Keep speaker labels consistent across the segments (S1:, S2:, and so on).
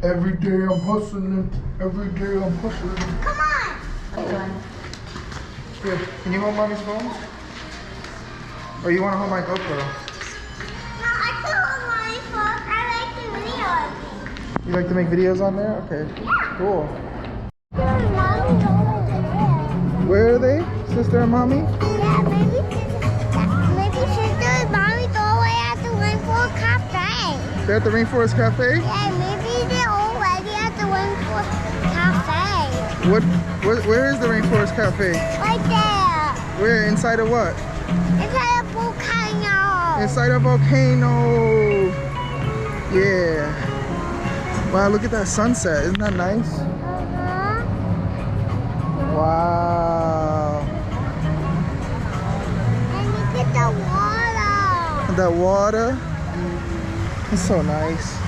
S1: Every day I'm hustling. Every day I'm hustling.
S2: Come on.
S1: Here, can you hold mommy's phone? Or you want to hold my GoPro?
S2: No, I can hold my phone. I like the videos.
S1: You like to make videos on there? Okay.
S2: Yeah.
S1: Cool.
S2: Mommy's over there.
S1: Where are they? Sister and mommy?
S2: Yeah, maybe sister and mommy go away at the Rainforest Cafe.
S1: They're at the Rainforest Cafe?
S2: Yeah, maybe they're already at the Rainforest Cafe.
S1: Where is the Rainforest Cafe?
S2: Right there.
S1: Where? Inside of what?
S2: Inside a volcano.
S1: Inside a volcano. Yeah. Wow, look at that sunset. Isn't that nice?
S2: Uh-huh.
S1: Wow.
S2: And look at the water.
S1: That water. It's so nice.
S2: A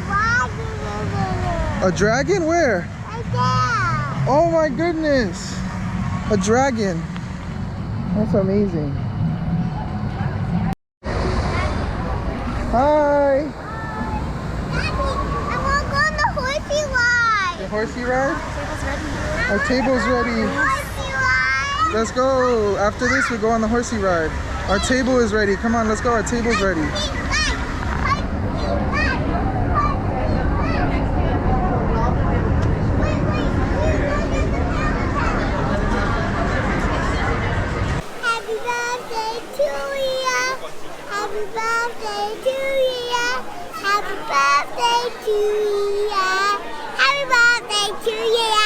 S2: dragon over there.
S1: A dragon? Where?
S2: Right there.
S1: Oh my goodness. A dragon. That's amazing. Hi.
S2: Daddy, I want to go on the horsey ride.
S1: The horsey ride? Our table's ready.
S2: Horsey ride.
S1: Let's go. After this, we go on the horsey ride. Our table is ready. Come on, let's go. Our table's ready.
S2: Happy birthday to you. Happy birthday to you. Happy birthday to you. Happy birthday to you.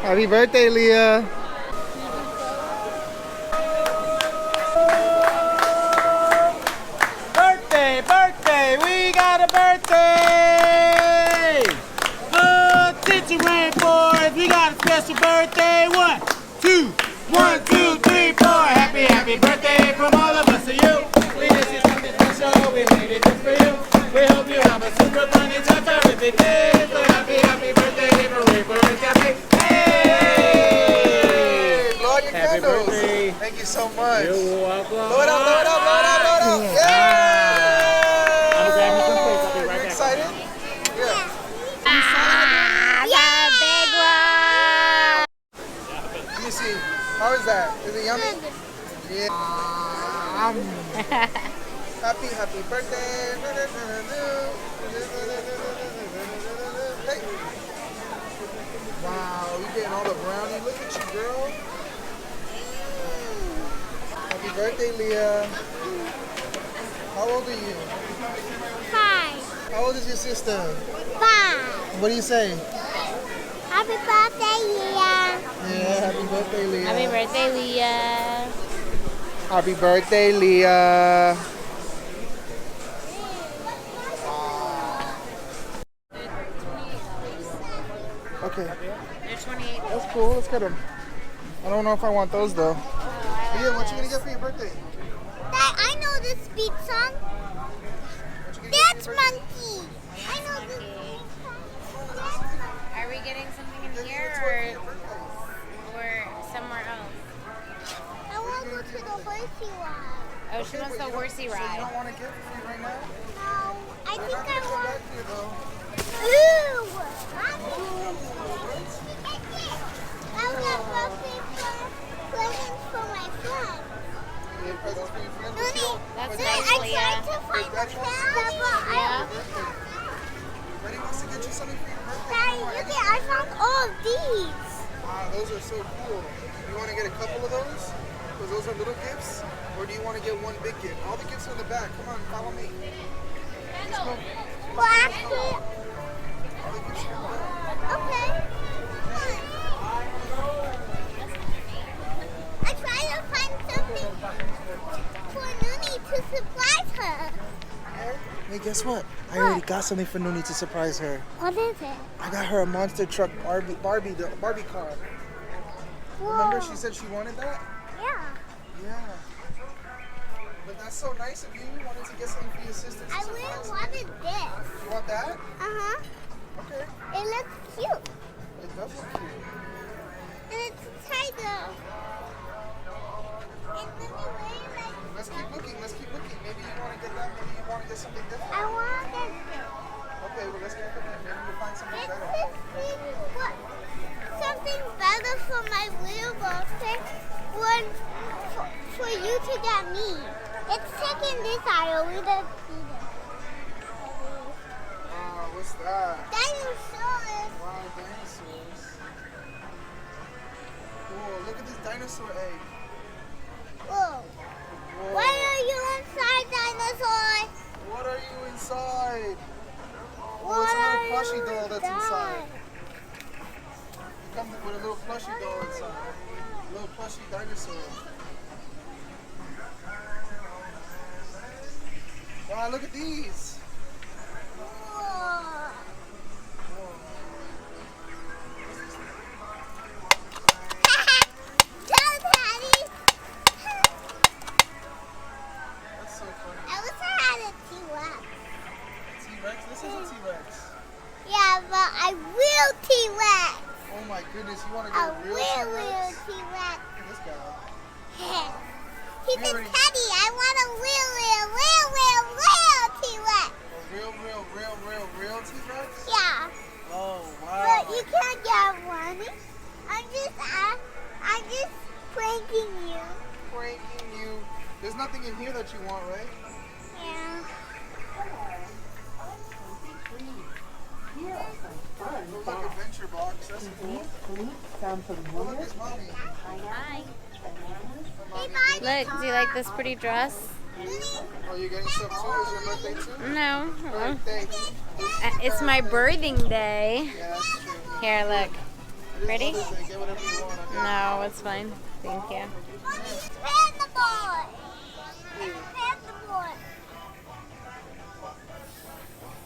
S1: Happy birthday, Leah.
S3: Birthday, we got a birthday! Good Teacher Rainforest, we got a special birthday. 1, 2, 1, 2, 3, 4. Happy birthday from all of us to you. We just did something special, we made it just for you. We hope you have a super fun and terrific day. So happy birthday from Rainforest Cafe. Hey!
S1: Blow out your
S3: Happy
S1: candles.
S3: birthday.
S1: Thank you so much.
S3: You're welcome.
S1: Blow it up, blow it up, blow it up, blow it up. Yeah! You excited? Yeah.
S2: Yeah, big one.
S1: Let me see. How is that? Is it yummy? Yeah. Happy birthday. Hey. Wow, you getting all the brownie. Look at you, girl. Happy birthday, Leah. How old are you?
S2: 5.
S1: How old is your sister?
S2: 5.
S1: What do you say?
S2: Happy birthday, Leah.
S1: Yeah, happy birthday, Leah.
S4: Happy birthday, Leah.
S1: Happy birthday, Leah. Okay,
S4: They're 28.
S1: that's cool. Let's get them. I don't know if I want those though. Leah, what you gonna get for your birthday?
S2: Dad, I know this beat song.
S1: What you gonna get
S2: Dance
S1: for your birthday?
S2: monkey. I know this beat song.
S4: Are we getting something in
S1: Give me
S4: here
S1: a toy for your birthday.
S4: or somewhere else?
S2: I want to go to the horsey ride.
S4: Oh, she wants the horsey
S1: So you
S4: ride.
S1: don't want to get for me right now?
S2: No, I think I want.
S1: Back here though.
S2: Ooh! Mommy. I got birthday presents for my friend.
S1: You get presents for your friends?
S2: Nuni,
S4: That's
S2: I
S4: nice,
S2: tried
S4: Leah.
S2: to find the camera, but
S1: Ready wants to get you something for your birthday?
S2: Daddy,
S1: Come on,
S2: look at, I found all of these.
S1: Wow, those are so cool. You want to get a couple of those? Because those are little gifts? Or do you want to get one big gift? All the gifts are in the back. Come on, follow me. Let's go.
S2: Well, actually,
S1: All the gifts are in the back.
S2: okay. I tried to find something for Nuni to surprise her.
S1: Hey, guess what? I already got something for Nuni to surprise her.
S2: What is it?
S1: I got her a monster truck Barbie car. Remember she said she wanted that?
S2: Yeah.
S1: Yeah. But that's so nice of you. You wanted to get something for your sister. To
S2: I
S1: surprise
S2: really
S1: her.
S2: wanted this.
S1: You want that?
S2: Uh-huh.
S1: Okay.
S2: It looks cute.
S1: It does look cute.
S2: And it's a tiger. And then you wear like...
S1: Let's keep looking. Let's keep looking. Maybe you want to get that. Maybe you want to get something different.
S2: I want this.
S1: Okay, well, let's get it. Maybe we'll find something
S2: Let's
S1: better.
S2: just see what something better for my little birthday. One for you to get me. Let's check in this aisle. We don't see this.
S1: What's that?
S2: Dinosaurs.
S1: Wow, dinosaurs. Cool, look at this dinosaur egg.
S2: Whoa.
S1: Whoa.
S2: Why are you inside, dinosaur?
S1: What are you inside? Oh,
S2: What
S1: it's a
S2: are
S1: little plushie
S2: you
S1: doll that's inside.
S2: inside?
S1: Come with a little plushie doll inside. A little plushie dinosaur. Wow, look at these.
S2: Whoa. Tell Daddy.
S1: That's so funny.
S2: I wish I had a T-Rex.
S1: T-Rex? This is a T-Rex.
S2: Yeah, but I will T-Rex.
S1: Oh my goodness, you want to
S2: A
S1: get a real
S2: real
S1: T-Rex?
S2: T-Rex.
S1: Look at this guy.
S2: He's
S1: We
S2: a
S1: already-
S2: teddy. I want a real T-Rex.
S1: A real T-Rex?
S2: Yeah,
S1: Oh,
S2: but
S1: wow.
S2: you can't get one. I'm just pranking you.
S1: Pranking you. There's nothing in here that you want, right?
S2: Yeah.
S1: Looks like adventure box. That's cool. Oh, look, it's mommy.
S4: Hi.
S2: Hey, bye.
S4: Look, do you like this pretty dress?
S1: Oh, you're getting stuff too? Is your birthday too?
S4: No.
S1: Birthday.
S4: It's my birthing day.
S1: Yeah, that's true.
S4: Here, look.
S1: It is
S4: Ready?
S1: Mother's Day. Get whatever you want. Okay?
S4: No, it's fine. Thank you.
S2: Panda boy. Panda boy.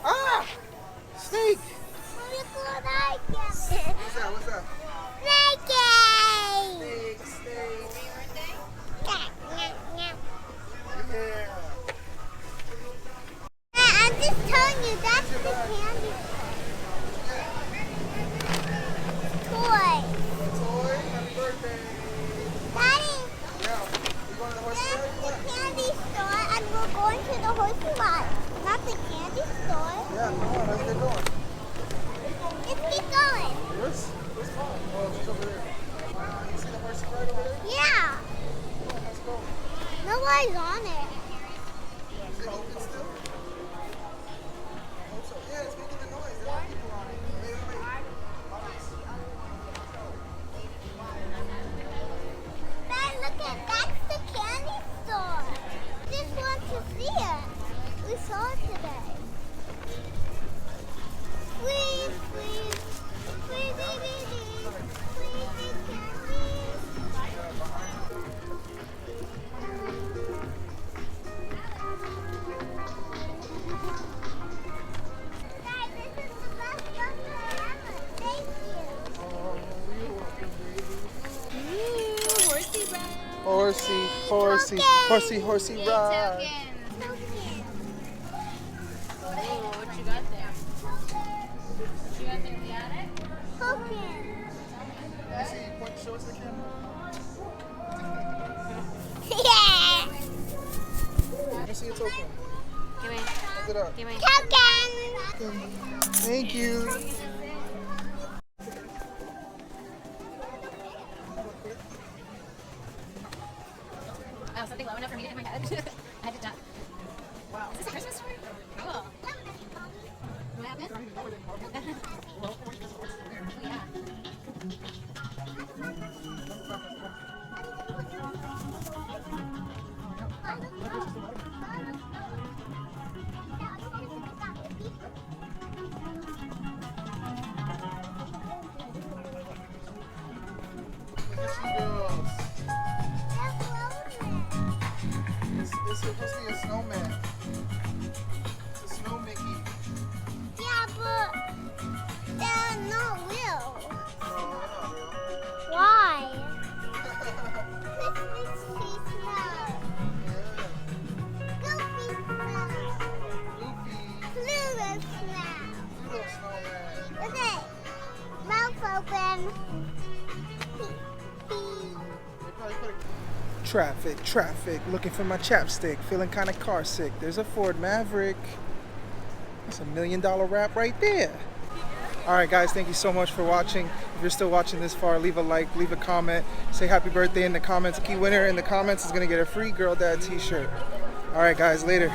S1: Ah! Snake!
S2: What do you call that?
S1: What's that? What's that?
S2: Snakey.
S1: Snake.
S2: Yeah.
S1: Yeah.
S2: I'm just telling you, that's the candy toy.
S1: Toy. Happy birthday.
S2: Daddy,
S1: Yeah. You going to the horse
S2: that's
S1: ride?
S2: the candy store, and we're going to the horsey ride. Not the candy store.
S1: Yeah, come on. Let's get going.
S2: Let's keep going.
S1: Where's mom? Oh, she's over there. You see the horse ride over there?
S2: Yeah.
S1: Come on, let's go.
S2: Nobody's on it.
S1: Is it open still? I hope so. Yeah, it's making the noise. There are people on it. Wait.
S2: Dad, look at that's the candy store. Just want to see it. We saw it today. Please, please, please, Dad, this is the best birthday ever. Thank you.
S1: Oh, you're welcome, baby.
S4: Horsey
S1: Horsey ride.
S4: Oh, what you got there? What you got there in the attic?
S2: Token.
S1: Let me see. Show us the camera.
S2: Yeah.
S1: Let me see it's open.
S4: Give me.
S1: Hold it up.
S4: Give me.
S2: Token.
S1: Thank you.
S4: Oh, something low enough for me to hit my head. I had to duck. Wow. Is this a Christmas tree? Cool. What happened? Yeah.
S1: Look at you girls. It's supposed to be a snowman. It's a snow Mickey.
S2: Yeah, but they're not real.
S1: No, they're not real.
S2: Why? Christmas tree smell.
S1: Yeah.
S2: Goofy smell.
S1: Goofy.
S2: Pluto smell.
S1: Pluto snowman.
S2: Look at mouth open.
S1: They probably put Traffic, looking for my chapstick, feeling kind of car sick. There's a Ford Maverick. That's $1 million wrap right there. All right, guys, thank you so much for watching. If you're still watching this far, leave a like, leave a comment, say happy birthday in the comments. The key winner in the comments is gonna get a free Girl Dad t-shirt. All right, guys, later.